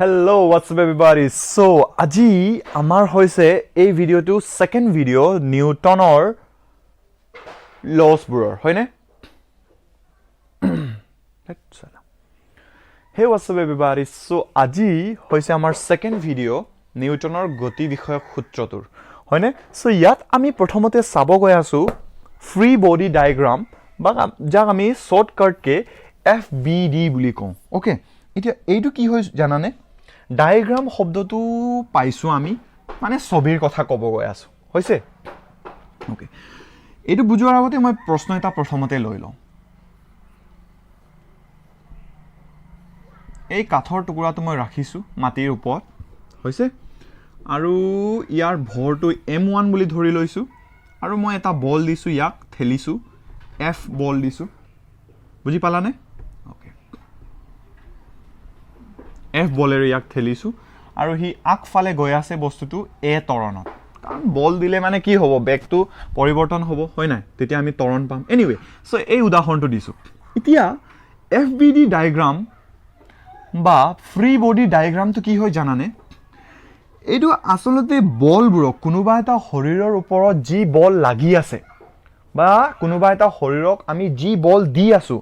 Hello, what's up everybody? So, আজি আমাৰ হৈছে এই ভিডিঅ'টো সেকেন্ড ভিডিঅ' নিউটনৰ লছবোৰৰ হয়নে? Hey, what's up everybody? So, আজি হৈছে আমাৰ সেকেন্ড ভিডিঅ' নিউটনৰ গতি বিষয়ক সূত্ৰটোৰ হয়নে? So, ইয়াত আমি প্ৰথমতে চাব গৈ আছো ফ্ৰী বডি ডায়াগ্ৰাম বা যাক আমি শৰ্টকাটকে FBD বুলি কওঁ ওকে এতিয়া এইটো কি হয় জানানে ডায়াগ্ৰাম শব্দটো পাইছো আমি মানে ছবিৰ কথা ক'ব গৈ আছো হৈছে ওকে এইটো বুজোৱাৰ আগতে মই প্ৰশ্ন এটা প্ৰথমতে লৈ লওঁ এই কাঠৰ টুকুৰাটো মই ৰাখিছো মাটিৰ ওপৰত হৈছে আৰু ইয়াৰ ভৰটো M1 বুলি ধৰি লৈছো আৰু মই এটা বল দিছো ইয়াক ঠেলিছো F বল দিছো বুজি পালানে ওকে F বলেৰে ইয়াক ঠেলিছো আৰু হি আগফালে গৈ আছে বস্তুটো A তৰণত কাৰণ বল দিলে মানে কি হ'ব বেগটো পৰিৱৰ্তন হ'ব হয় নাই তেতিয়া আমি তৰণ পাম এনিৱে সো এই উদাহৰণটো দিছো এতিয়া FBD ডায়াগ্ৰাম বা ফ্ৰী বডি ডায়াগ্ৰামটো কি হয় জানানে এইটো আসলতে বলবোৰক কোনোবা এটা শৰীৰৰ ওপৰত যি বল লাগি আছে বা কোনোবা এটা শৰীৰক আমি যি বল দি আছো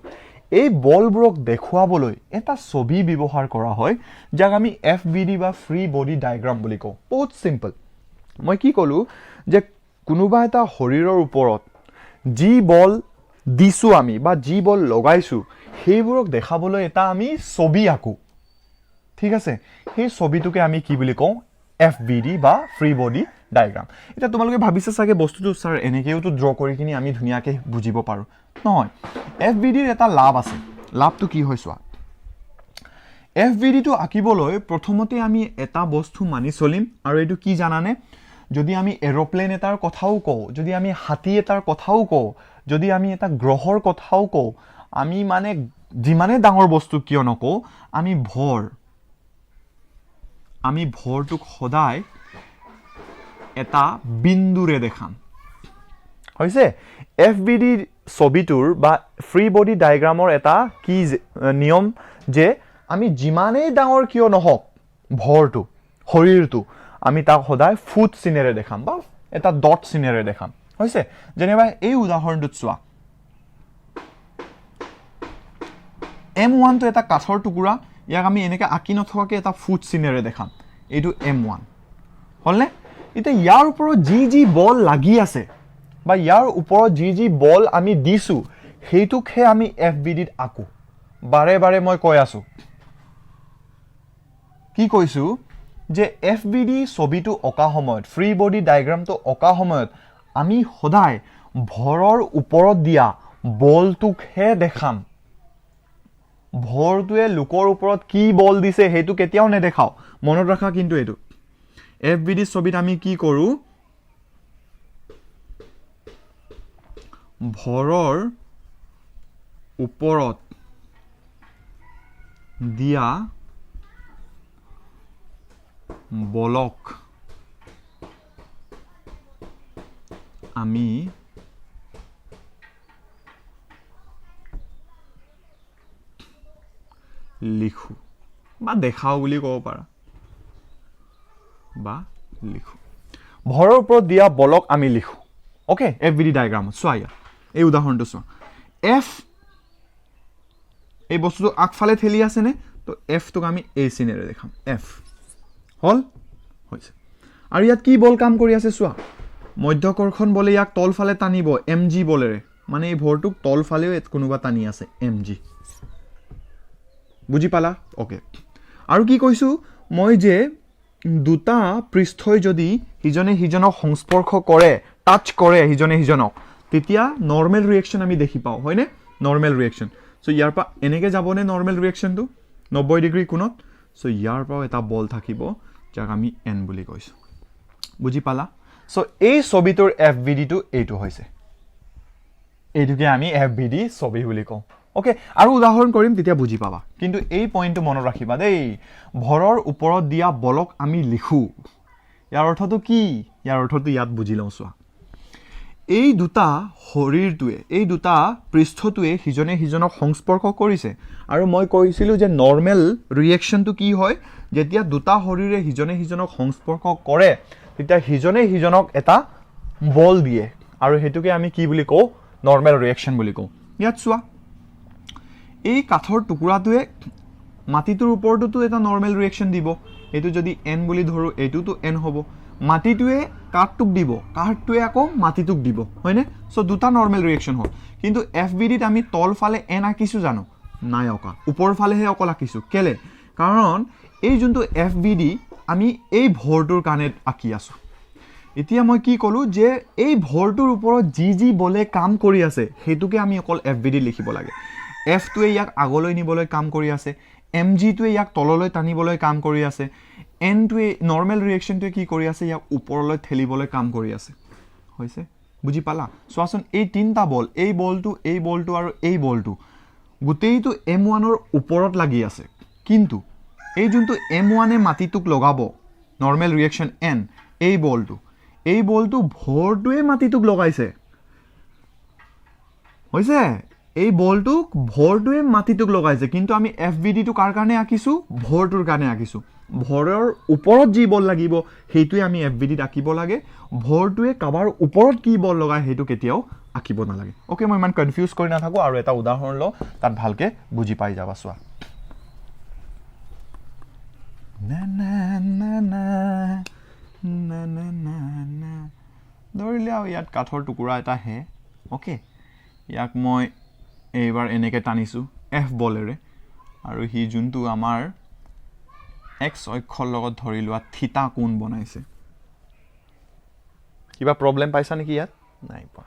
এই বলবোৰক দেখুৱাবলৈ এটা ছবি ব্যৱহাৰ কৰা হয় যাক আমি FBD বা ফ্ৰী বডি ডায়াগ্ৰাম বুলি কওঁ বহুত সিম্পল মই কি কলো যে কোনোবা এটা শৰীৰৰ ওপৰত যি বল দিছো আমি বা যি বল লগাইছো সেইবোৰক দেখাবলৈ এটা আমি ছবি আঁকো ঠিক আছে সেই ছবিটোকে আমি কি বুলি কওঁ FBD বা ফ্ৰী বডি ডায়াগ্ৰাম এটা তোমালোকে ভাবিছা সাগে বস্তুটো স্যাৰ এনেকেওটো ড্ৰ কৰি কিনি আমি ধুনিয়াকে বুজিব পাৰো নহয় FBD ৰ এটা লাভ আছে লাভটো কি হয় সোৱা FBD টো আঁকিবলৈ প্ৰথমতে আমি এটা বস্তু মানি চলিম আৰু এটো কি জানানে যদি আমি এৰোপ্লেন এটাৰ কথাও কওঁ যদি আমি হাতী এটাৰ কথাও কওঁ যদি আমি এটা গ্ৰহৰ কথাও কওঁ আমি মানে যিমানে ডাঙৰ বস্তু কিয় নকওঁ আমি ভৰটোক সদায় এটা বিন্দুৰে দেখাম হৈছে FBD ছবিটোৰ বা ফ্ৰী বডি ডায়াগ্ৰামৰ এটা কি নিয়ম যে আমি যিমানেই ডাঙৰ কিয় নহওক ভৰটো শৰীৰটো আমি তাক সদায় ফুট চিনেৰে দেখাম বা এটা ডট চিনেৰে দেখাম হৈছে যেনেবা এই উদাহৰণটোত চোৱা M1 তো এটা কাঠৰ টুকুৰা ইয়াক আমি এনেকৈ আঁকি নথকাকে এটা ফুট চিনেৰে দেখাম এইটো M1 হলনে এতিয়া ইয়াৰ ওপৰত যি বল লাগি আছে বা ইয়াৰ ওপৰত যি বল আমি দিছো হেইটোকহে আমি FBD ত আঁকো বাৰে বাৰে মই কৈ আছো কি কৈছো যে FBD ছবিটো অকা সময়ত ফ্ৰী বডি ডায়াগ্ৰামটো অকা সময়ত আমি সদায় ভৰৰ ওপৰত দিয়া বলটোকহে দেখাম ভৰটোৱে লোকৰ ওপৰত কি বল দিছে হেতু কেতিয়াও নেদেখাও মনত ৰাখা কিন্তু এটো FBD ছবিত আমি কি কৰো ভৰৰ ওপৰত দিয়া বলক আমি লিখো বা দেখাও বুলি ক'ব পাৰা বা লিখো ভৰৰ ওপৰত দিয়া বলক আমি লিখো ওকে FBD ডায়াগ্ৰাম চোৱা এই উদাহৰণটো চোৱা F এই বস্তুটো আগফালে ঠেলি আছে নে তো F টোক আমি এই চিনেৰে দেখাম F হল হৈছে আৰু ইয়াত কি বল কাম কৰি আছে চোৱা মধ্যকৰ্ষণ বলে ইয়াক তলফালে টানিব mg বলেৰে মানে এই ভৰটোক তলফালেও কোনোবা টানি আছে mg বুজি পালা ওকে আৰু কি কৈছো মই যে দুটা পৃষ্ঠই যদি হিজনে হিজনক সংস্পৰ্শ কৰে টাচ কৰে হিজনে হিজনক তেতিয়া নৰমাল ৰিঅ্যাকশন আমি দেখি পাও হয়নে নৰমাল ৰিঅ্যাকশন সো ইয়াৰ পা এনেকে যাবনে নৰমাল ৰিঅ্যাকশনটো 90 ডিগ্ৰী কোণত সো ইয়াৰ পা এটা বল থাকিব যাক আমি n বুলি কৈছো বুজি পালা সো এই ছবিটোৰ FBD টো এইটো হৈছে এইটোকে আমি FBD ছবি বুলি কওঁ ওকে আৰু উদাহৰণ কৰিম তেতিয়া বুজি পাবা কিন্তু এই পইণ্টটো মনত ৰাখিবা দেই ভৰৰ ওপৰত দিয়া বলক আমি লিখো ইয়াৰ অৰ্থটো কি ইয়াৰ অৰ্থটো ইয়াত বুজি লওঁ চোৱা এই দুটা শৰীৰটোৱে এই দুটা পৃষ্ঠটোৱে সিজনে সিজনক সংস্পৰ্শ কৰিছে আৰু মই কৈছিলোঁ যে নৰ্মেল ৰিয়েকশ্যনটো কি হয় যেতিয়া দুটা শৰীৰে সিজনে সিজনক সংস্পৰ্শ কৰে তেতিয়া সিজনে সিজনক এটা বল দিয়ে আৰু হেতুকে আমি কি বুলি কওঁ নৰ্মেল ৰিয়েকশ্যন বুলি কওঁ ইয়াত চোৱা এই কাঠৰ টুকুৰাটোৱে মাটিটোৰ ওপৰতো এটা নৰ্মেল ৰিয়েকশ্যন দিব এইটো যদি n বুলি ধৰো এইটোতো n হ'ব মাটিটোৱে কাঠটোক দিব কাঠটোৱে আকৌ মাটিটোক দিব হয়নে সো দুটা নৰ্মেল ৰিয়েকশ্যন হ'ল কিন্তু FBDত আমি তল ফালে n আঁকিছো জানো নাই অকা ওপৰ ফালেহে অকল আঁকিছো কেলে কাৰণ এই যোনটো FBD আমি এই ভৰটোৰ কাৰণে আঁকি আছো এতিয়া মই কি কলো যে এই ভৰটোৰ ওপৰত যি বলে কাম কৰি আছে হেতুকে আমি অকল FBD লিখিব লাগে F টোৱে ইয়াক আগলৈ নিবলৈ কাম কৰি আছে mg টোৱে ইয়াক তললৈ টানিবলৈ কাম কৰি আছে n টোৱে নৰ্মেল ৰিয়েকশ্যনটোৱে কি কৰি আছে ইয়াক ওপৰলৈ ঠেলিবলৈ কাম কৰি আছে হৈছে বুজি পালা চোৱাচোন এই তিনটা বল এই বলটো আৰু এই বলটো গোটেইটো m1 ৰ ওপৰত লাগি আছে কিন্তু এই যোনটো m1 এ মাটিটোক লগাব নৰ্মেল ৰিয়েকশ্যন n এই বলটো ভৰটোৱে মাটিটোক লগাইছে হৈছে এই বলটোক ভৰটোৱে মাটিটোক লগাইছে কিন্তু আমি FBD টো কাৰ কাৰণে আঁকিছো ভৰটোৰ কাৰণে আঁকিছো ভৰৰ ওপৰত যি বল লাগিব হেতুৱে আমি FBD ত আঁকিব লাগে ভৰটোৱে কাবাৰ ওপৰত কি বল লগায় হেতু কেতিয়াও আঁকিব নালাগে ওকে মই ইমান কনফিউজ কৰি নাথাকো আৰু এটা উদাহৰণ ল তাত ভালকে বুজি পাই যাবা চোৱা না না না না না না না না ধৰিলে আৰু ইয়াত কাঠৰ টুকুৰা এটা হে ওকে ইয়াক মই এইবাৰ এনেকে টানিছো F বলেৰে আৰু হি যোনটো আমাৰ x অক্ষৰ লগত ধৰি লোৱা থিতা কোণ বনাইছে কিবা প্ৰবলেম পাইছা নেকি ইয়াত নাই পা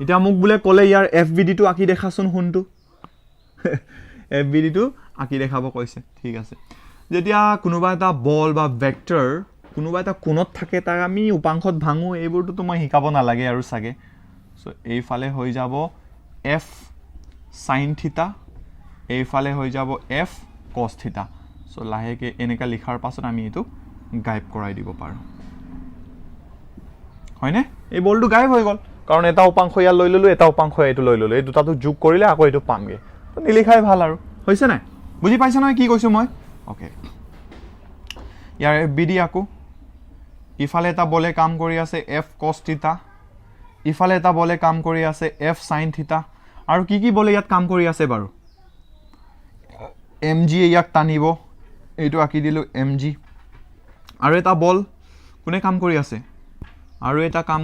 এতিয়া মোক বুলে ক'লে ইয়াৰ FBD টো আঁকি দেখাচোন হুনটো FBD টো আঁকি দেখাব কৈছে ঠিক আছে যেতিয়া কোনোবা এটা বল বা ভেক্টৰ কোনোবা এটা কোণত থাকে তাক আমি উপাংশত ভাঙো এইবোৰটো মই শিকাব নালাগে আৰু সাগে সো এই ফালে হৈ যাব f sin থিতা এই ফালে হৈ যাব f cos থিতা সো লাহেকে এনেকা লিখাৰ পাছত আমি এটো গায়ব কৰাই দিব পাৰো হয়নে এই বলটো গায়ব হৈ গল কাৰণ এটা উপাংশ ইয়া লৈ ললো এটা উপাংশ এটো লৈ ললো এই দুটাটো যোগ কৰিলে আকৌ এটো পামগে তো নিলিখাই ভাল আৰু হৈছে না বুজি পাইছা না কি কৈছো মই ওকে ইয়াৰ FBD আকো ইফালে এটা বলে কাম কৰি আছে f cos থিতা ইফালে এটা বলে কাম কৰি আছে f sin থিতা আৰু কি বলে ইয়াত কাম কৰি আছে বাৰু mg ইয়াক টানিব এইটো আকি দিলো mg আৰু এটা বল কোনে কাম কৰি আছে আৰু এটা কাম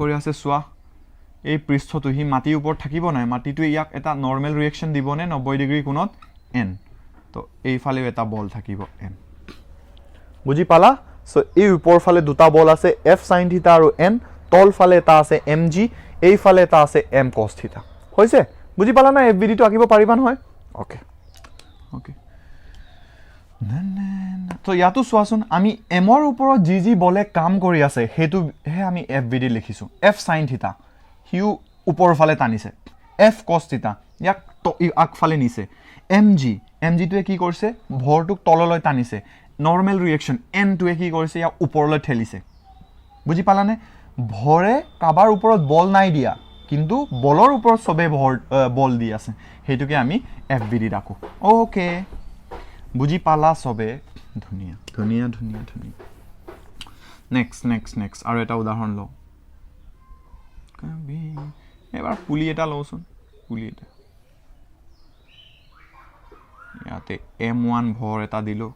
কৰি আছে সোৱা এই পৃষ্ঠটো হি মাটিৰ ওপৰত থাকিব নাই মাটিটো ইয়াক এটা নৰ্মেল ৰিয়েকশ্যন দিব নে 90 ডিগ্ৰী কোণত n তো এই ফালে এটা বল থাকিব n বুজি পালা সো এই ওপৰ ফালে দুটা বল আছে f sin থিতা আৰু n তল ফালে এটা আছে mg এই ফালে এটা আছে m cos থিতা হৈছে বুজি পালা না FBD টো আঁকিব পাৰিবা নহয় ওকে ওকে না না তো ইয়াতো চোৱাচোন আমি m ৰ ওপৰত যি বলে কাম কৰি আছে হেতু হে আমি FBD লিখিছো f sin থিতা হিউ ওপৰ ফালে টানিছে f cos থিতা ইয়াক আক ফালে নিছে mg টোৱে কি কৰিছে ভৰটোক তললৈ টানিছে নৰ্মেল ৰিয়েকশ্যন n টোৱে কি কৰিছে ইয়াক ওপৰলৈ ঠেলিছে বুজি পালানে ভৰে কাবাৰ ওপৰত বল নাই দিয়া কিন্তু বলৰ ওপৰত সবে বল দি আছে হেতুকে আমি FBD ৰাখো ওকে বুজি পালা সবে ধুনিয়া ধুনিয়া ধুনিয়া ধুনিয়া নেক্সট আৰু এটা উদাহৰণ লও কবি এবাৰ পুলি এটা লওচোন পুলি এটা ইয়াতে m1 ভৰ এটা দিলো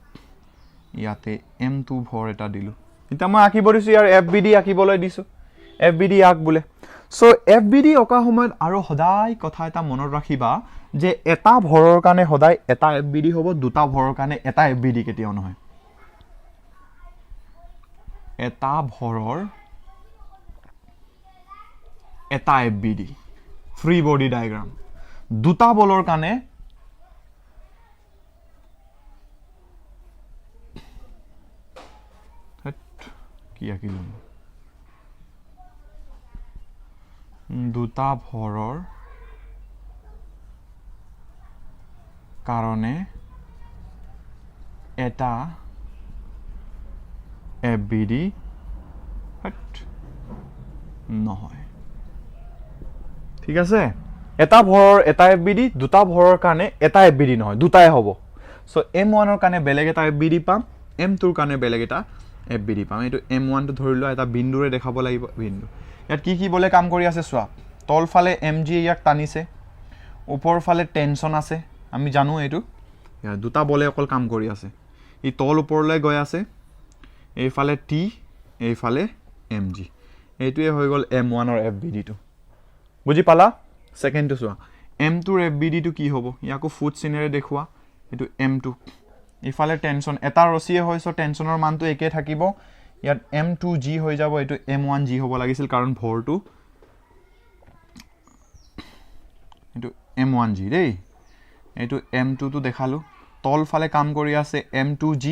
ইয়াতে m2 ভৰ এটা দিলো এটা মই আঁকিব দিছো ইয়াৰ FBD আঁকিবলৈ দিছো FBD আঁক বুলে সো FBD অকা সময়ত আৰু সদায় কথা এটা মনত ৰাখিবা যে এটা ভৰৰ কাৰণে সদায় এটা FBD হ'ব দুটা ভৰৰ কাৰণে এটা FBD কেতিয়াও নহয় এটা ভৰৰ এটা FBD ফ্ৰী বডি ডায়াগ্ৰাম দুটা বলৰ কাৰণে কি আঁকিলো দুটা ভৰৰ কাৰণে এটা FBD নহয় ঠিক আছে এটা ভৰৰ এটা এফবিডি দুটা ভৰৰ কাৰণে এটা এফবিডি নহয় দুটাই হ'ব সো m1 ৰ কাৰণে বেলেগ এটা এফবিডি পাম m2 ৰ কাৰণে বেলেগ এটা এফবিডি পাম এইটো m1 টো ধৰি লোৱা এটা বিন্দুৰে দেখাব লাগিব বিন্দু ইয়াত কি বলে কাম কৰি আছে চোৱা তল ফালে mg ইয়াক টানিছে ওপৰ ফালে টেনচন আছে আমি জানো এইটো ইয়াত দুটা বলে অকল কাম কৰি আছে ই তল ওপৰলৈ গৈ আছে এইফালে t এইফালে mg এইটোৱে হৈ গল m1 ৰ fbd টো বুজি পালা সেকেন্ড টো চোৱা m2 ৰ fbd টো কি হ'ব ইয়াকো ফুট চিনেৰে দেখুৱা এইটো m2 ইফালে টেনচন এটা ৰচিয়ে হয়ছো টেনচনৰ মানটো একে থাকিব ইয়াত m2g হৈ যাব এইটো m1g হ'ব লাগিছিল কাৰণ ভৰটো এইটো m1g দেই এইটো m2 টো দেখালো তল ফালে কাম কৰি আছে m2g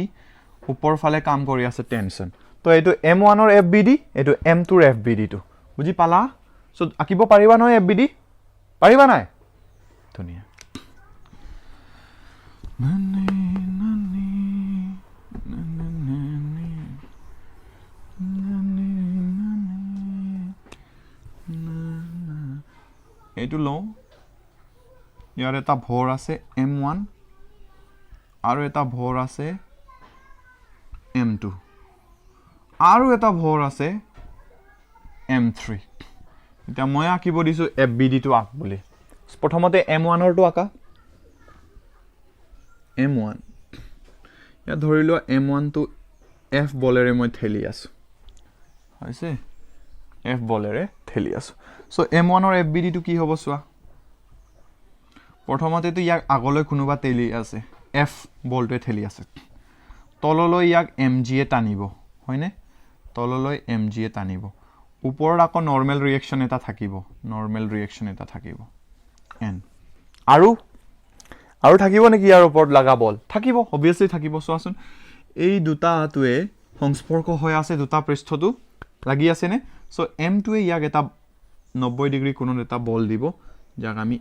ওপৰ ফালে কাম কৰি আছে টেনচন তো এইটো m1 ৰ fbd এইটো m2 ৰ fbd টো বুজি পালা সো আকিব পাৰিবা নহয় fbd পাৰিবা নাই ধুনিয়া এইটো লও ইয়াৰ এটা ভৰ আছে m1 আৰু এটা ভৰ আছে m2 আৰু এটা ভৰ আছে m3 এটা মই আকিব দিছো fbd টো আক বুলি প্ৰথমতে m1 ৰ টো আকা m1 ইয়া ধৰি লোৱা m1 টো f বলেৰে মই ঠেলি আছো হৈছে f বলেৰে ঠেলি আছো সো m1 ৰ fbd টো কি হ'ব চোৱা প্ৰথমতে তো ইয়াক আগলৈ কোনোবা ঠেলি আছে f বলটোৱে ঠেলি আছে তললৈ ইয়াক mg এ টানিব হয়নে তললৈ mg এ টানিব ওপৰত আকৌ নৰমাল ৰিঅ্যাকচন এটা থাকিব n আৰু থাকিব নেকি ইয়াৰ ওপৰত লাগা বল থাকিব obviously থাকিব চোৱাচোন এই দুটাটোৱে সংস্পৰ্শ হৈ আছে দুটা পৃষ্ঠটো লাগি আছে নে সো m2 এ ইয়াক এটা 90 ডিগ্ৰী কোণত এটা বল দিব যাক আমি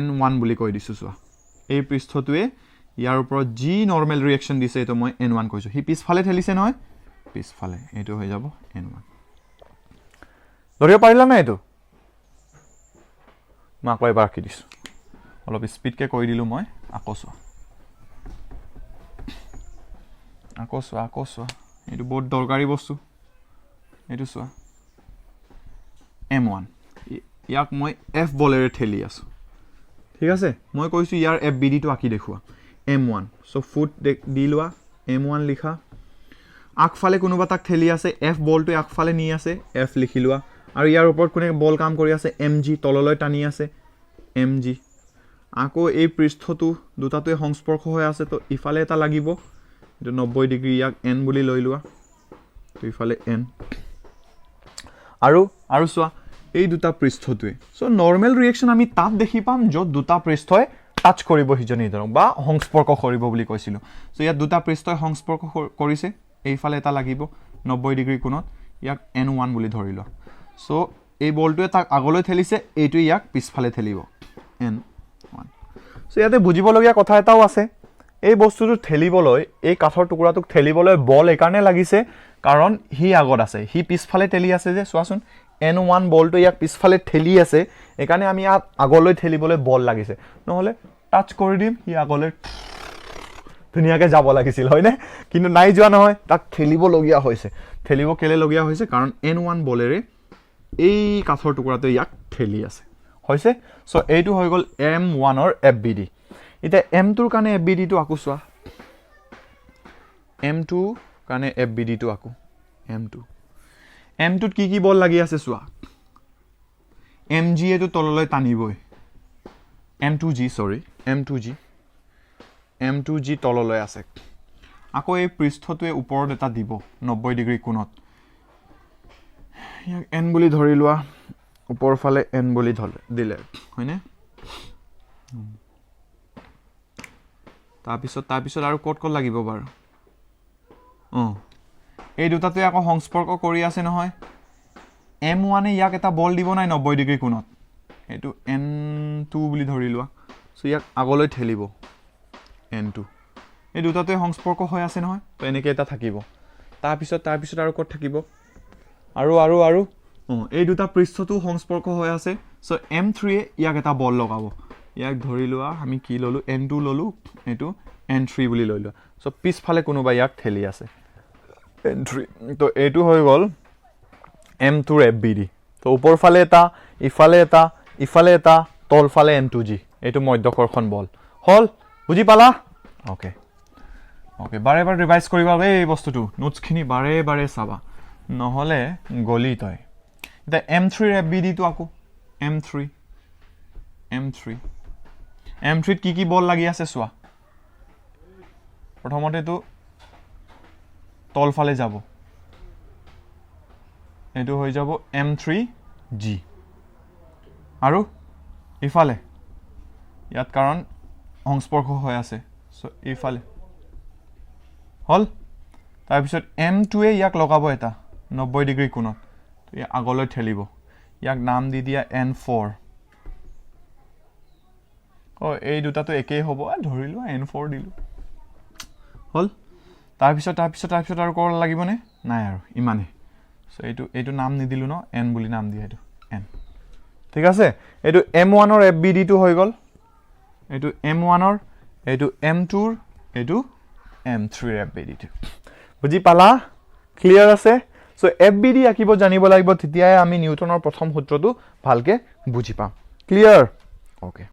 n1 বুলি কৈ দিছো চোৱা এই পৃষ্ঠটোৱে ইয়াৰ ওপৰত জি নৰমাল ৰিঅ্যাকচন দিছে এটো মই n1 কৈছো হি পিছফালে ঠেলিছে নহয় পিছফালে এটো হৈ যাব n1 ধৰিব পাৰিলা না এটো মই আকৌ এবাৰ কি দিছো অলপ স্পিড কে কৈ দিলো মই আকৌ চোৱা এটো বহুত দৰকাৰী বস্তু এটো চোৱা m1 ইয়াক মই f বলেৰে ঠেলি আছো ঠিক আছে মই কৈছো ইয়াৰ fbd টো আকি দেখুৱা m1 সো ফুট দি লোৱা m1 লিখা আগফালে কোনোবা তাক ঠেলি আছে f বলটো আগফালে নি আছে f লিখি লোৱা আৰু ইয়াৰ ওপৰত কোনে বল কাম কৰি আছে mg তললৈ টানি আছে mg আকৌ এই পৃষ্ঠটো দুটাটোৱে সংস্পৰ্শ হৈ আছে তো ইফালে এটা লাগিব এটো 90 ডিগ্ৰী ইয়াক n বুলি লৈ লোৱা তো ইফালে n আৰু চোৱা এই দুটা পৃষ্ঠটোৱে সো নৰমাল ৰিঅ্যাকচন আমি তাত দেখি পাম যত দুটা পৃষ্ঠই টাচ কৰিব হিজনি ধৰক বা সংস্পৰ্শ কৰিব বুলি কৈছিলো সো ইয়াত দুটা পৃষ্ঠই সংস্পৰ্শ কৰিছে এইফালে এটা লাগিব 90 ডিগ্ৰী কোণত ইয়াক n1 বুলি ধৰি লোৱা সো এই বলটোৱে তাক আগলৈ ঠেলিছে এইটো ইয়াক পিছফালে ঠেলিব n1 সো ইয়াতে বুজিবলগীয়া কথা এটাও আছে এই বস্তুটো ঠেলিবলৈ এই কাঠৰ টুকুৰাটোক ঠেলিবলৈ বল একাৰণে লাগিছে কাৰণ হি আগত আছে হি পিছফালে ঠেলি আছে যে চোৱাচোন n1 বলটো ইয়াক পিছফালে ঠেলি আছে একাৰণে আমি ইয়াত আগলৈ ঠেলিবলৈ বল লাগিছে নহলে টাচ কৰি দিম হি আগলৈ ধুনিয়াকে যাব লাগিছিল হয়নে কিন্তু নাই যোৱা নহয় তাক ঠেলিব লগিয়া হৈছে ঠেলিব কেলে লগিয়া হৈছে কাৰণ n1 বলেৰে এই কাঠৰ টুকুৰাটো ইয়াক ঠেলি আছে হৈছে সো এইটো হৈ গল m1 ৰ fbd ইতে m2 ৰ কাৰণে fbd টো আকু চোৱা m2 কাৰণে fbd টো আকু m2 ত কি বল লাগি আছে চোৱা mg এটো তললৈ টানিবই m2g তললৈ আছে আকৌ এই পৃষ্ঠটোৱে ওপৰত এটা দিব 90 ডিগ্ৰী কোণত ইয়াক n বুলি ধৰি লোৱা ওপৰ ফালে n বুলি দিলে হয়নে তাৰপিছত আৰু কত লাগিব বাৰু এই দুটাতে আকৌ সংস্পৰ্শ কৰি আছে নহয় m1 এ ইয়াক এটা বল দিব নাই 90 ডিগ্ৰী কোণত এটো n2 বুলি ধৰি লোৱা সো ইয়াক আগলৈ ঠেলিব n2 এই দুটাতে সংস্পৰ্শ হৈ আছে নহয় তো এনেকে এটা থাকিব তাৰপিছত আৰু ক'ত থাকিব আৰু এই দুটা পৃষ্ঠটো সংস্পৰ্শ হৈ আছে সো M3 এ ইয়াক এটা বল লগাব ইয়াক ধৰি লোৱা আমি কি ললো N2 ললো এটো N3 বুলি লৈ লোৱা সো পিছফালে কোনোবা ইয়াক ঠেলি আছে N3 তো এটো হৈ গল M2 ৰ FBD তো উপৰফালে এটা ইফালে এটা তলফালে N2G এটো মধ্যকৰ্ষণ বল হল বুজি পালা ওকে বাৰে ৰিভাইজ কৰিবা এই বস্তুটো নোটছখিনি বাৰে চাবা নহলে গলি তই এটা M3 ৰ FBD টো আকো M3 ত কি বল লাগি আছে চোৱা প্ৰথমতে তো তলফালে যাব এটো হৈ যাব M3G আৰু ইফালে ইয়াত কাৰণ সংস্পৰ্শ হৈ আছে সো ইফালে হল তাৰপিছত M2 এ ইয়াক লগাব এটা 90 ডিগ্ৰী কোণত তো ইয়া আগলৈ ঠেলিব ইয়াক নাম দি দিয়া N4 এই দুটাটো একেই হ'ব ধৰি লোৱা N4 দিলো হল তাৰপিছত আৰু ক'ৰ লাগিব নে নাই আৰু ইমানে সো এইটো নাম নিদিলো ন N বুলি নাম দিয়া এইটো N ঠিক আছে এইটো M1 ৰ FBD টো হৈ গল এইটো M1 ৰ এইটো M2 ৰ এইটো M3 ৰ FBD টো বুজি পালা ক্লিয়াৰ আছে সো FBD আকিব জানিব লাগিব তেতিয়াই আমি নিউটনৰ প্ৰথম সূত্ৰটো ভালকে বুজি পাম ক্লিয়াৰ ওকে